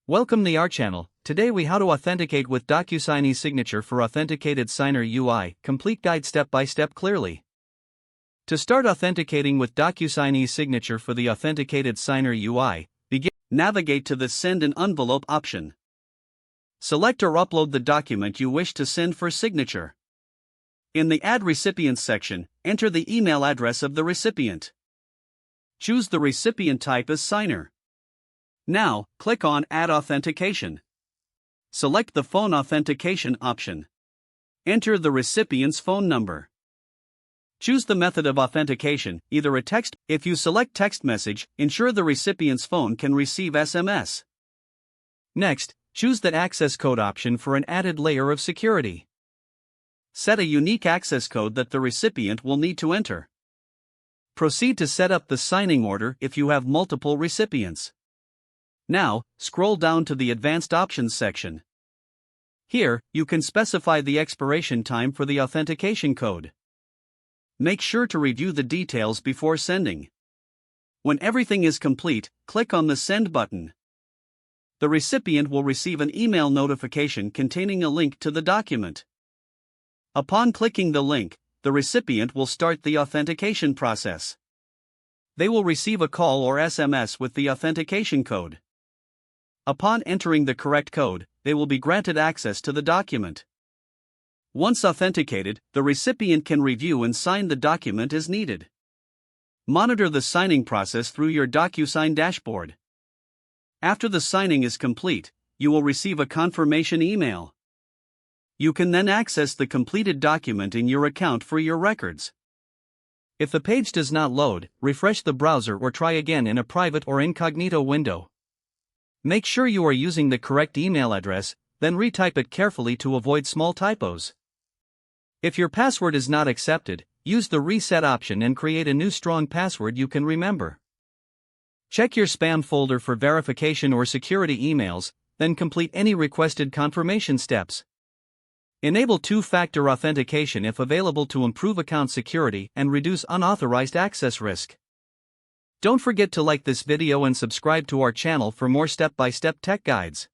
Welcome to our channel. Today we how to authenticate with DocuSign eSignature for authenticated signer UI, complete guide step by step clearly. To start authenticating with DocuSign eSignature for the authenticated signer UI, navigate to the Send an Envelope option. Select or upload the document you wish to send for signature. In the Add Recipients section, enter the email address of the recipient. Choose the recipient type as signer. Now, click on Add Authentication. Select the Phone Authentication option. Enter the recipient's phone number. Choose the method of authentication, either a text. If you select text message, ensure the recipient's phone can receive SMS. Next, choose the access code option for an added layer of security. Set a unique access code that the recipient will need to enter. Proceed to set up the signing order if you have multiple recipients. Now, scroll down to the Advanced Options section. Here, you can specify the expiration time for the authentication code. Make sure to review the details before sending. When everything is complete, click on the Send button. The recipient will receive an email notification containing a link to the document. Upon clicking the link, the recipient will start the authentication process. They will receive a call or SMS with the authentication code. Upon entering the correct code, they will be granted access to the document. Once authenticated, the recipient can review and sign the document as needed. Monitor the signing process through your DocuSign dashboard. After the signing is complete, you will receive a confirmation email. You can then access the completed document in your account for your records. If the page does not load, refresh the browser or try again in a private or incognito window. Make sure you are using the correct email address, then retype it carefully to avoid small typos. If your password is not accepted, use the reset option and create a new strong password you can remember. Check your spam folder for verification or security emails, then complete any requested confirmation steps. Enable two-factor authentication if available to improve account security and reduce unauthorized access risk. Don't forget to like this video and subscribe to our channel for more step-by-step tech guides.